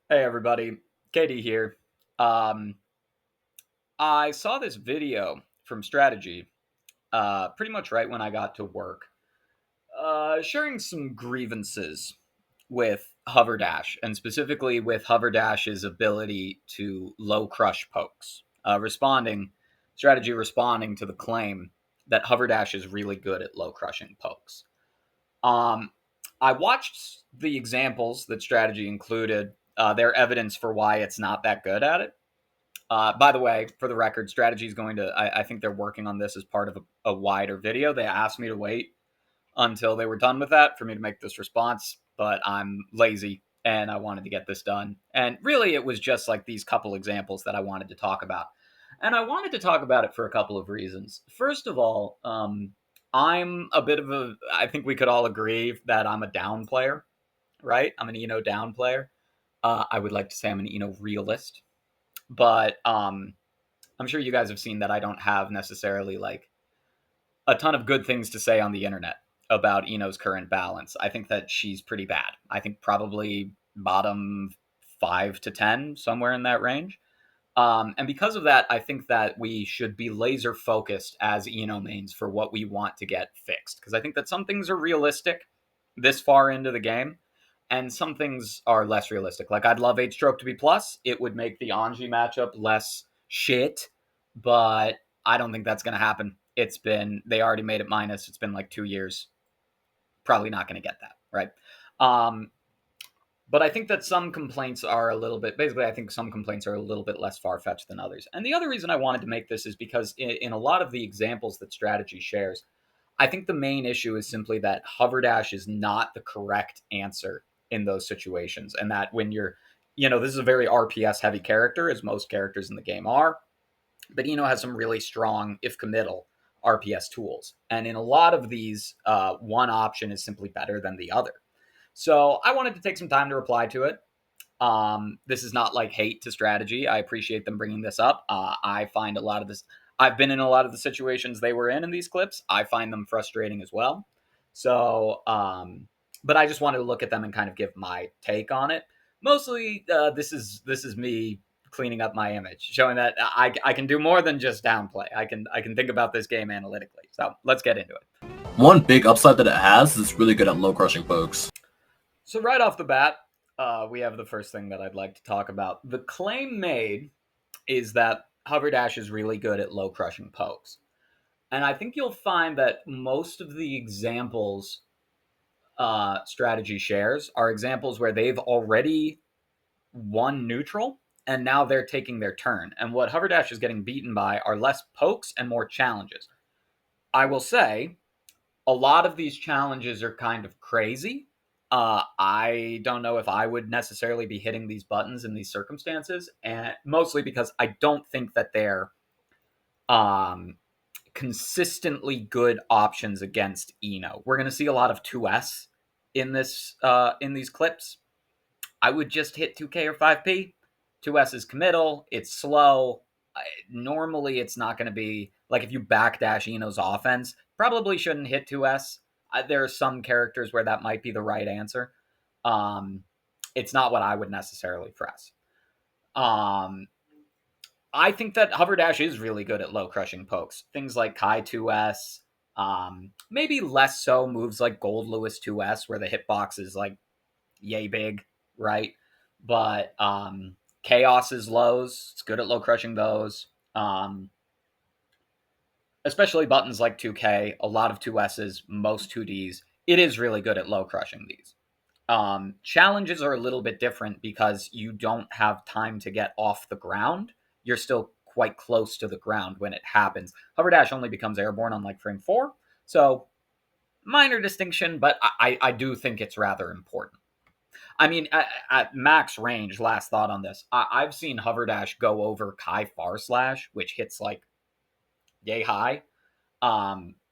Hey everybody, Katie here. Um, I saw this video from Strategy pretty much right when I got to work, sharing some grievances with Hoverdash, and specifically with Hoverdash's ability to low crush pokes. Strategy responding to the claim that Hoverdash is really good at low crushing pokes. Um, I watched the examples that Strategy included, their evidence for why it's not that good at it. By the way, for the record, Strategy is going to, I think they're working on this as part of a wider video. They asked me to wait until they were done with that for me to make this response, but I'm lazy and I wanted to get this done. And really, it was just like these couple examples that I wanted to talk about. And I wanted to talk about it for a couple of reasons. First of all, I'm a bit of a, I think we could all agree that I'm a down player, right? I'm an Eno down player. I would like to say I'm an Eno realist, but I'm sure you guys have seen that I don't have necessarily like a ton of good things to say on the internet about Eno's current balance. I think that she's pretty bad. I think probably bottom 5 to 10, somewhere in that range. And because of that, I think that we should be laser focused as Eno mains for what we want to get fixed. Because I think that some things are realistic this far into the game, and some things are less realistic. Like, I'd love 8 stroke to be plus. It would make the Anji matchup less shit, but I don't think that's going to happen. They already made it minus. It's been like 2 years. Probably not going to get that, right? But I think that some complaints are a little bit, basically, I think some complaints are a little bit less far fetched than others. And the other reason I wanted to make this is because in a lot of the examples that Strategy shares, I think the main issue is simply that Hoverdash is not the correct answer in those situations. And that when this is a very RPS heavy character, as most characters in the game are, but has some really strong, if committal, RPS tools. And in a lot of these, one option is simply better than the other. So I wanted to take some time to reply to it. This is not like hate to Strategy. I appreciate them bringing this up. I find a lot of this. I've been in a lot of the situations they were in these clips. I find them frustrating as well. So, but I just wanted to look at them and kind of give my take on it. Mostly, this is me cleaning up my image, showing that I can do more than just downplay. I can think about this game analytically. So let's get into it. One big upside that it has is it's really good at low crushing pokes. So right off the bat, we have the first thing that I'd like to talk about. The claim made is that Hoverdash is really good at low crushing pokes. And I think you'll find that most of the examples Strategy shares are examples where they've already won neutral and now they're taking their turn. And what Hoverdash is getting beaten by are less pokes and more challenges. I will say a lot of these challenges are kind of crazy. I don't know if I would necessarily be hitting these buttons in these circumstances, and mostly because I don't think that they're consistently good options against Eno. We're going to see a lot of 2S in these clips. I would just hit 2K or 5P. 2S is committal. It's slow. Normally, it's not going to be like if you backdash Eno's offense, probably shouldn't hit 2S. There are some characters where that might be the right answer. It's not what I would necessarily press. I think that Hoverdash is really good at low crushing pokes. Things like Kai 2S, maybe less so moves like Goldlewis 2S, where the hitbox is like yay big, right? But Chaos's lows, it's good at low crushing those. Especially buttons like 2K, a lot of 2S's, most 2Ds. It is really good at low crushing these. Challenges are a little bit different because you don't have time to get off the ground. You're still quite close to the ground when it happens. Hoverdash only becomes airborne on like frame 4. So minor distinction, but I do think it's rather important. I mean, at max range, last thought on this, I've seen Hoverdash go over Kai Far Slash, which hits like yay high.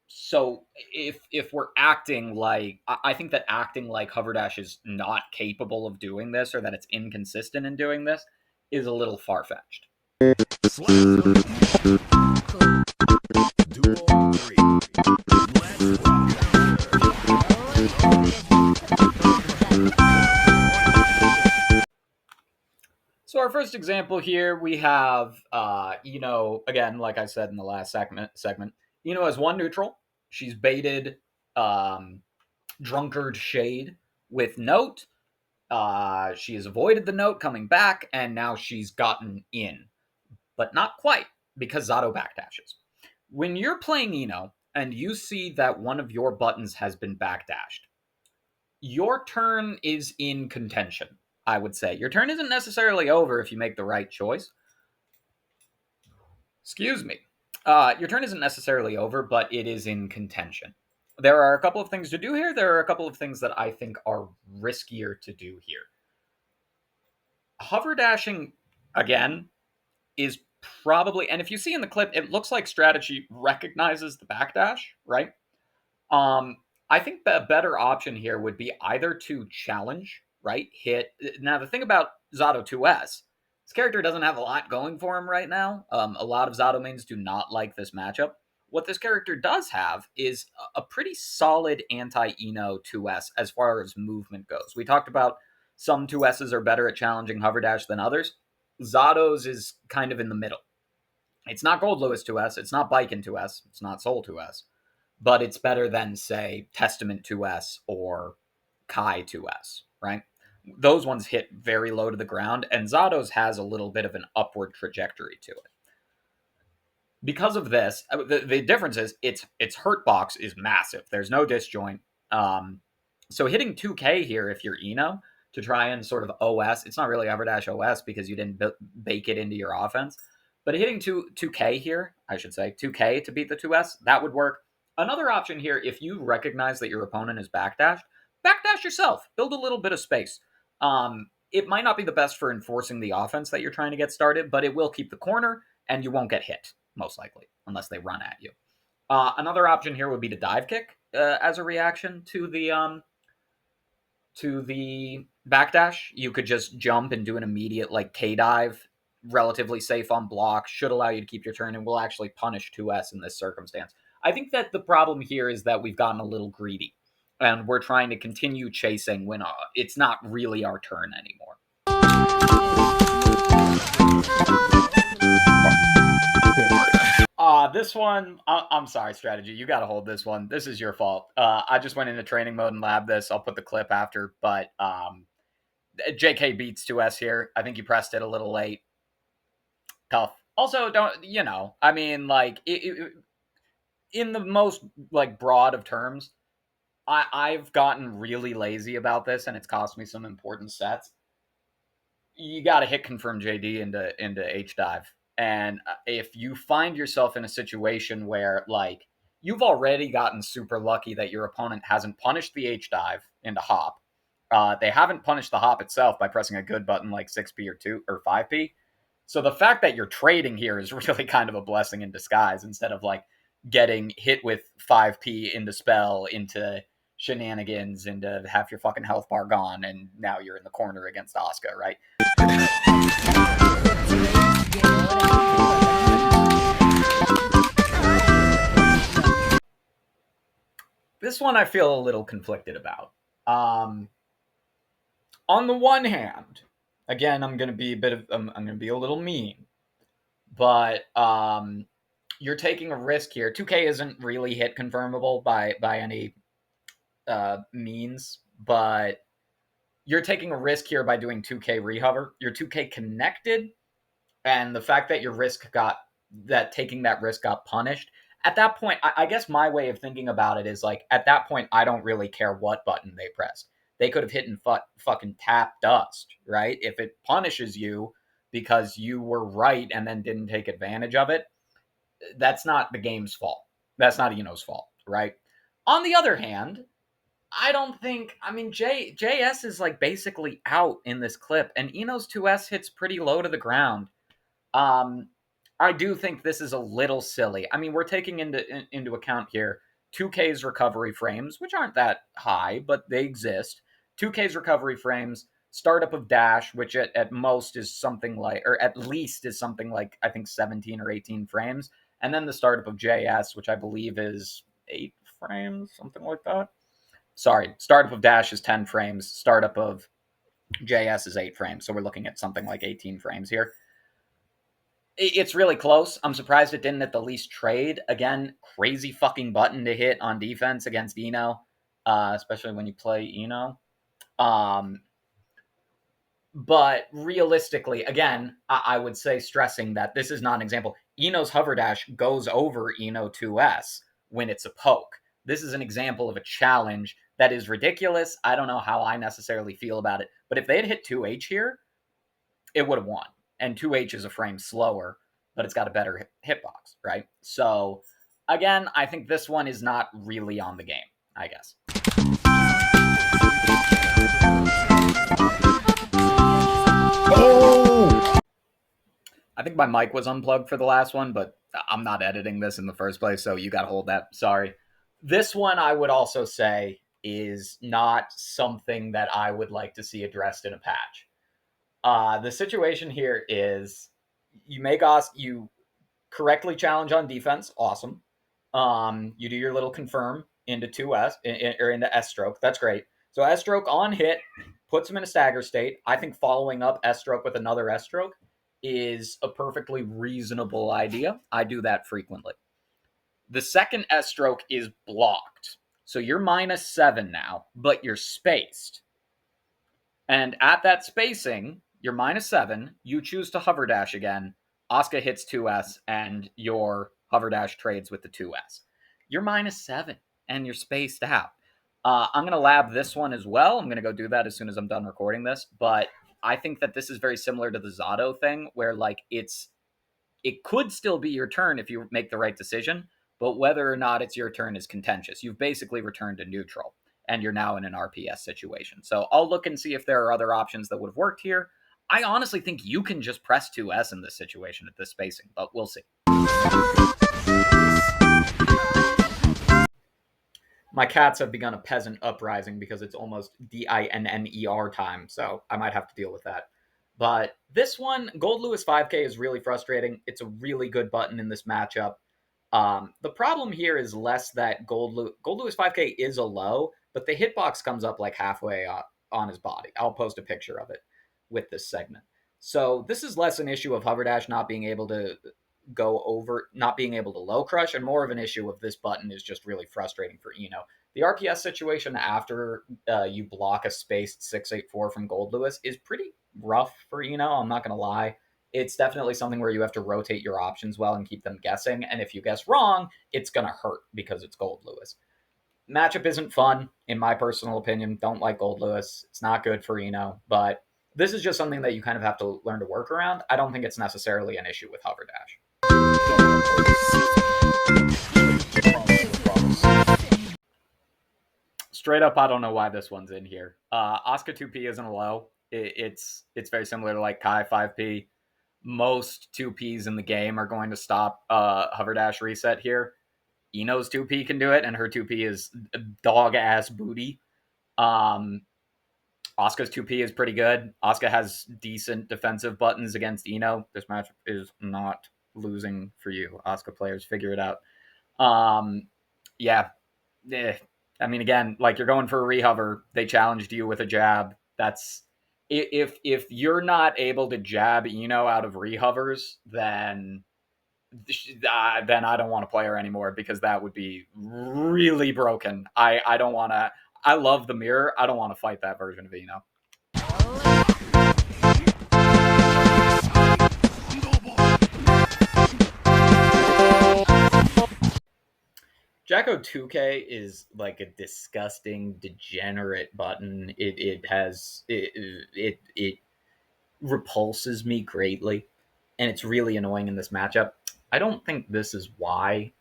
So if we're acting like, I think that acting like Hoverdash is not capable of doing this, or that it's inconsistent in doing this, is a little far-fetched. So our first example here, we have Eno, again, like I said in the last segment, Eno has one neutral. She's baited Drunkard Shade with Note. She has avoided the Note coming back, and now she's gotten in. But not quite, because Zato backdashes. When you're playing Eno, and you see that one of your buttons has been backdashed, your turn is in contention, I would say. Your turn isn't necessarily over if you make the right choice. Excuse me. Your turn isn't necessarily over, but it is in contention. There are a couple of things to do here. There are a couple of things that I think are riskier to do here. Hover dashing, again, is probably, and if you see in the clip, it looks like strategy recognizes the backdash, right? Um, I think the better option here would be either to challenge, right? Hit. Now, the thing about Zato 2S, this character doesn't have a lot going for him right now. A lot of Zato mains do not like this matchup. What this character does have is a pretty solid anti-Eno 2S as far as movement goes. We talked about some 2Ss are better at challenging Hoverdash than others. Zato's is kind of in the middle. It's not Goldlewis 2S, it's not Biken 2S, it's not Soul 2S, but it's better than, say, Testament 2S or Kai 2S, right? Those ones hit very low to the ground, and Zato's has a little bit of an upward trajectory to it. Because of this, the difference is its Hurtbox is massive. There's no disjoint. So hitting 2K here, if you're Eno, to try and sort of OS, it's not really Hoverdash OS because you didn't bake it into your offense, but hitting 2K here, I should say, 2K to beat the 2S, that would work. Another option here, if you recognize that your opponent is backdash yourself. Build a little bit of space. It might not be the best for enforcing the offense that you're trying to get started, but it will keep the corner, and you won't get hit, most likely, unless they run at you. Another option here would be to dive kick as a reaction to the backdash. You could just jump and do an immediate like K dive, relatively safe on block, should allow you to keep your turn, and will actually punish 2S in this circumstance. I think that the problem here is that we've gotten a little greedy, and we're trying to continue chasing when it's not really our turn anymore. This one, I'm sorry, strategy. You got to hold this one. This is your fault. I just went into training mode and labbed this. I'll put the clip after, but JK beats 2S here. I think you pressed it a little late. Tough. Also, I mean, like, in the most, like, broad of terms, I've gotten really lazy about this, and it's cost me some important sets. You got to hit confirm JD into H dive. And if you find yourself in a situation where, like, you've already gotten super lucky that your opponent hasn't punished the H dive into hop, they haven't punished the hop itself by pressing a good button like 6P or 2 or 5P. So the fact that you're trading here is really kind of a blessing in disguise, instead of like getting hit with 5P into spell, into shenanigans, into half your fucking health bar gone, and now you're in the corner against Asuka, right? This one I feel a little conflicted about. On the one hand, again, I'm gonna be a little mean, but you're taking a risk here. 2K isn't really hit confirmable by any means, but you're taking a risk here by doing 2K rehover. You're 2K connected, and the fact that taking that risk got punished, at that point, I guess my way of thinking about it is like, at that point, I don't really care what button they pressed. They could have hit and fucking tap dust, right? If it punishes you because you were right and then didn't take advantage of it, that's not the game's fault. That's not Eno's fault, right? On the other hand, I don't think, I mean, JS is like basically out in this clip, and Eno's 2S hits pretty low to the ground. I do think this is a little silly. I mean, we're taking into account here 2K's recovery frames, which aren't that high, but they exist. 2K's recovery frames, startup of Dash, which at most is something like, or at least is something like, I think 17 or 18 frames, and then the startup of JS, which I believe is 8 frames, something like that. Sorry, startup of Dash is 10 frames, startup of JS is 8 frames, so we're looking at something like 18 frames here. It's really close. I'm surprised it didn't at the least trade. Again, crazy fucking button to hit on defense against Eno, especially when you play Eno. But realistically, again, I would say stressing that this is not an example. Eno's Hoverdash goes over Eno 2S when it's a poke. This is an example of a challenge that is ridiculous. I don't know how I necessarily feel about it, but if they had hit 2H here, it would have won. And 2H is a frame slower, but it's got a better hitbox, right? So, again, I think this one is not really on the game, I guess. Oh! I think my mic was unplugged for the last one, but I'm not editing this in the first place, so you got to hold that. Sorry. This one, I would also say, is not something that I would like to see addressed in a patch. The situation here is you correctly challenge on defense, awesome. You do your little confirm into 2S or into S stroke. That's great. So S stroke on hit puts him in a stagger state. I think following up S stroke with another S stroke is a perfectly reasonable idea. I do that frequently. The second S stroke is blocked. So you're -7 now, but you're spaced. And at that spacing, you're -7, you choose to Hoverdash again. Asuka hits 2S, and your Hoverdash trades with the 2S. You're -7, and you're spaced out. I'm going to lab this one as well. I'm going to go do that as soon as I'm done recording this. But I think that this is very similar to the Zato thing, where like it could still be your turn if you make the right decision, but whether or not it's your turn is contentious. You've basically returned to neutral, and you're now in an RPS situation. So I'll look and see if there are other options that would have worked here. I honestly think you can just press 2S in this situation at this spacing, but we'll see. My cats have begun a peasant uprising because it's almost DINNER time, so I might have to deal with that. But this one, Goldlewis 5K is really frustrating. It's a really good button in this matchup. The problem here is less that Goldlewis 5K is a low, but the hitbox comes up like halfway on his body. I'll post a picture of it with this segment. So this is less an issue of Hoverdash not being able to go over, not being able to low crush, and more of an issue of this button is just really frustrating for Eno. The RPS situation after you block a spaced 684 from Goldlewis is pretty rough for Eno, I'm not going to lie. It's definitely something where you have to rotate your options well and keep them guessing, and if you guess wrong, it's going to hurt because it's Goldlewis. Matchup isn't fun, in my personal opinion. Don't like Goldlewis. It's not good for Eno, but this is just something that you kind of have to learn to work around. I don't think it's necessarily an issue with Hoverdash. Straight up, I don't know why this one's in here. Asuka 2P isn't a low. It's very similar to like Kai 5P. Most 2Ps in the game are going to stop Hoverdash reset here. Eno's 2P can do it, and her 2P is dog-ass booty. Asuka's 2P is pretty good. Asuka has decent defensive buttons against Eno. This match is not losing for you. Asuka players, figure it out. Yeah. I mean, again, like you're going for a rehover. They challenged you with a jab. That's if you're not able to jab Eno out of rehovers, then I don't want to play her anymore because that would be really broken. I don't want to. I love the mirror. I don't want to fight that version of Eno. Jacko 2K is like a disgusting, degenerate button. It repulses me greatly, and it's really annoying in this matchup. I don't think this is why.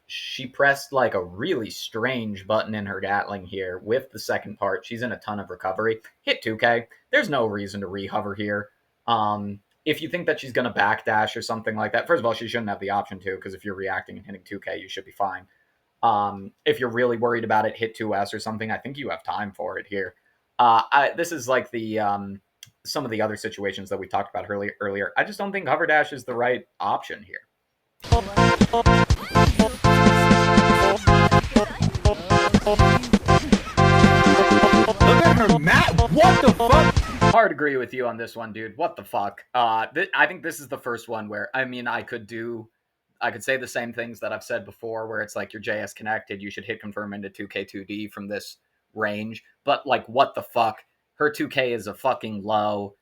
She pressed like a really strange button in her Gatling here with the second part. She's in a ton of recovery. Hit 2K. There's no reason to rehover here. If you think that she's going to backdash or something like that, first of all, she shouldn't have the option to, because if you're reacting and hitting 2K, you should be fine. If you're really worried about it, hit 2S or something. I think you have time for it here. This is like the some of the other situations that we talked about earlier. I just don't think Hoverdash is the right option here. Look at on her mat? What the fuck? Hard to agree with you on this one, dude. What the fuck? I think this is the first one where, I mean, I could say the same things that I've said before, where it's like you're JS connected, you should hit confirm into 2K2D from this range. But like, what the fuck? Her 2K is a fucking low.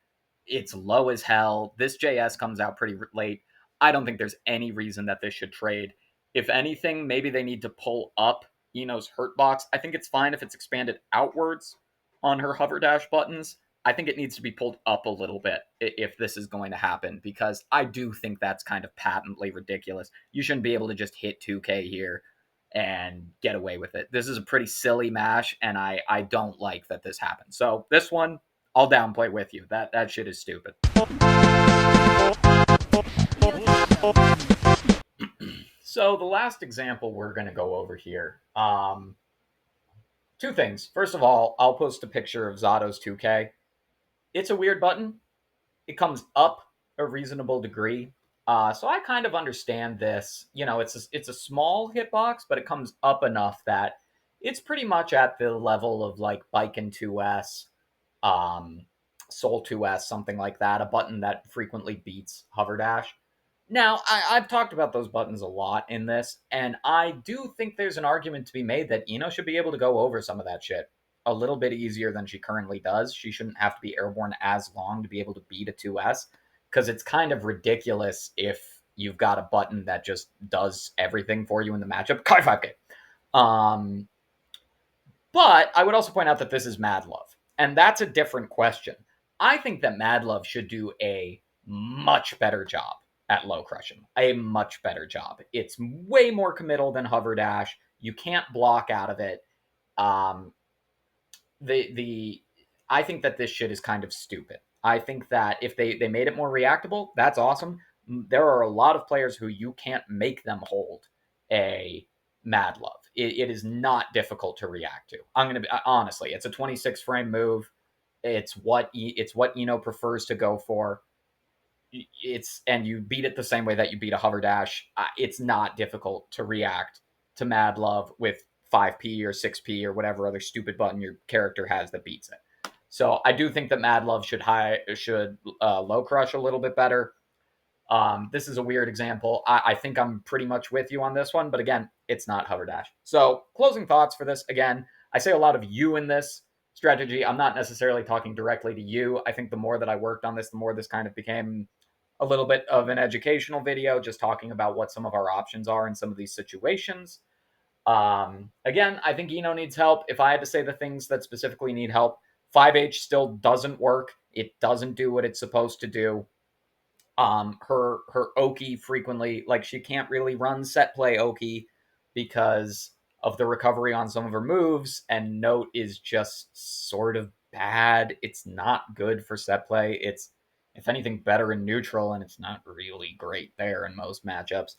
It's low as hell. This JS comes out pretty late. I don't think there's any reason that this should trade. If anything, maybe they need to pull up Eno's Hurtbox. I think it's fine if it's expanded outwards on her Hoverdash buttons. I think it needs to be pulled up a little bit if this is going to happen, because I do think that's kind of patently ridiculous. You shouldn't be able to just hit 2K here and get away with it. This is a pretty silly mash, and I don't like that this happened. So this one, I'll downplay with you. That shit is stupid. So the last example we're going to go over here, two things. First of all, I'll post a picture of Zato's 2K. It's a weird button. It comes up a reasonable degree. So I kind of understand this. You know, it's a small hitbox, but it comes up enough that it's pretty much at the level of like Biken 2S, Soul 2S, something like that. A button that frequently beats Hoverdash. Now, I've talked about those buttons a lot in this, and I do think there's an argument to be made that Eno should be able to go over some of that shit a little bit easier than she currently does. She shouldn't have to be airborne as long to be able to beat a 2S, because it's kind of ridiculous if you've got a button that just does everything for you in the matchup. Kai 5K. But I would also point out that this is Mad Love, and that's a different question. I think that Mad Love should do a much better job at low crushing, a much better job. It's way more committal than Hoverdash. You can't block out of it. I think that this shit is kind of stupid. I think that if they made it more reactable, that's awesome. There are a lot of players who you can't make them hold a Mad Love. It is not difficult to react to. I'm gonna be honestly, it's a 26 frame move. It's what Eno prefers to go for. And you beat it the same way that you beat a Hoverdash. It's not difficult to react to Mad Love with 5P or 6P or whatever other stupid button your character has that beats it. So I do think that Mad Love should low crush a little bit better. This is a weird example. I think I'm pretty much with you on this one, but again, it's not Hoverdash. So closing thoughts for this. Again, I say a lot of you in this strategy. I'm not necessarily talking directly to you. I think the more that I worked on this, the more this kind of became a little bit of an educational video, just talking about what some of our options are in some of these situations. Again, I think Eno needs help. If I had to say the things that specifically need help, 5H still doesn't work. It doesn't do what it's supposed to do. Her Oki frequently, like, she can't really run set play Oki because of the recovery on some of her moves, and Note is just sort of bad. It's not good for set play. It's, if anything, better in neutral, and it's not really great there in most matchups.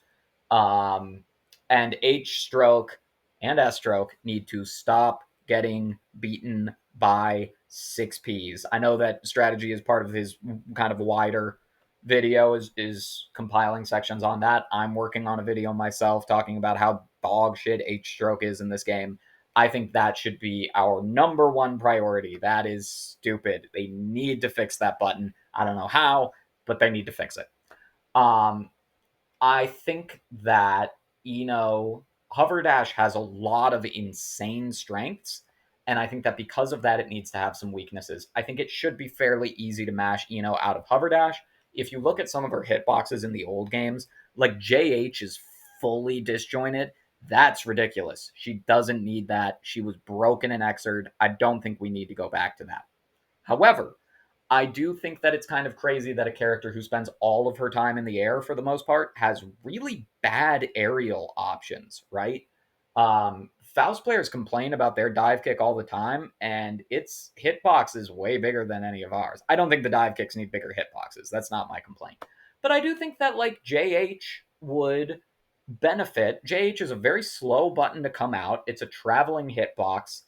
And H stroke and S stroke need to stop getting beaten by 6Ps. I know that strategy is part of his kind of wider video is compiling sections on that. I'm working on a video myself talking about how dog shit H stroke is in this game. I think that should be our number one priority. That is stupid. They need to fix that button. I don't know how, but they need to fix it. I think that, Hoverdash has a lot of insane strengths, and I think that because of that, it needs to have some weaknesses. I think it should be fairly easy to mash Eno out of Hoverdash. If you look at some of her hitboxes in the old games, like JH is fully disjointed. That's ridiculous. She doesn't need that. She was broken and Xr'd. I don't think we need to go back to that. However, I do think that it's kind of crazy that a character who spends all of her time in the air for the most part has really bad aerial options, right? Faust players complain about their dive kick all the time, and its hitbox is way bigger than any of ours. I don't think the dive kicks need bigger hitboxes. That's not my complaint. But I do think that, like, JH would benefit. JH is a very slow button to come out. It's a traveling hitbox.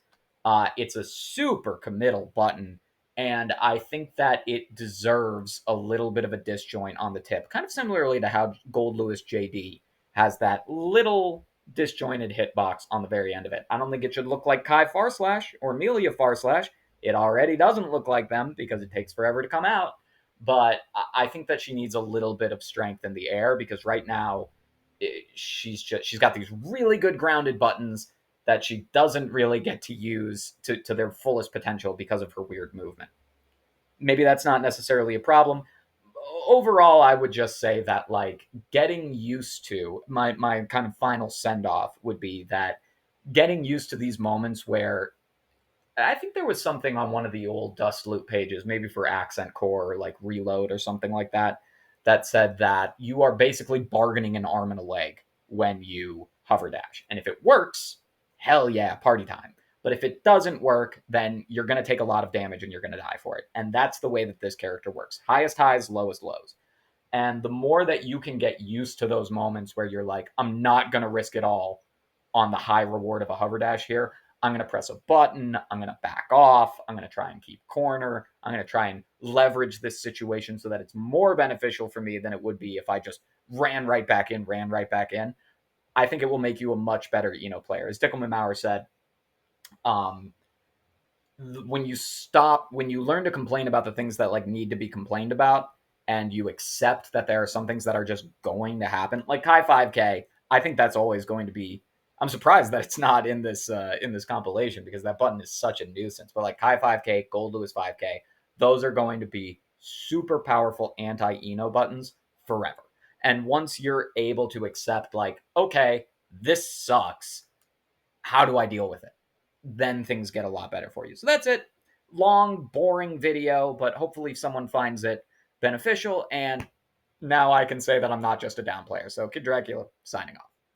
It's a super committal button, and I think that it deserves a little bit of a disjoint on the tip, kind of similarly to how Goldlewis JD has that little disjointed hitbox on the very end of it. I don't think it should look like Kai Farslash or Amelia Farslash. It already doesn't look like them because it takes forever to come out. But I think that she needs a little bit of strength in the air because right now she's got these really good grounded buttons that she doesn't really get to use to their fullest potential because of her weird movement. Maybe that's not necessarily a problem. Overall, I would just say that like getting used to my kind of final send off would be that getting used to these moments where I think there was something on one of the old Dust Loop pages, maybe for Accent Core or like Reload or something like that, that said that you are basically bargaining an arm and a leg when you hover dash. And if it works, hell yeah, party time. But if it doesn't work, then you're going to take a lot of damage and you're going to die for it. And that's the way that this character works. Highest highs, lowest lows. And the more that you can get used to those moments where you're like, I'm not going to risk it all on the high reward of a hover dash here. I'm going to press a button. I'm going to back off. I'm going to try and keep corner. I'm going to try and leverage this situation so that it's more beneficial for me than it would be if I just ran right back in. I think it will make you a much better player. As Dickelman Maurer said, um, when you learn to complain about the things that like need to be complained about, and you accept that there are some things that are just going to happen, like Kai 5K, I think that's always going to be. I'm surprised that it's not in this compilation because that button is such a nuisance. But like Kai 5K, Goldlewis 5K, those are going to be super powerful anti-Eno buttons forever. And once you're able to accept, like, okay, this sucks, how do I deal with it? Then things get a lot better for you. So that's it. Long, boring video, but hopefully someone finds it beneficial. And now I can say that I'm not just a down player. So KidDracula signing off.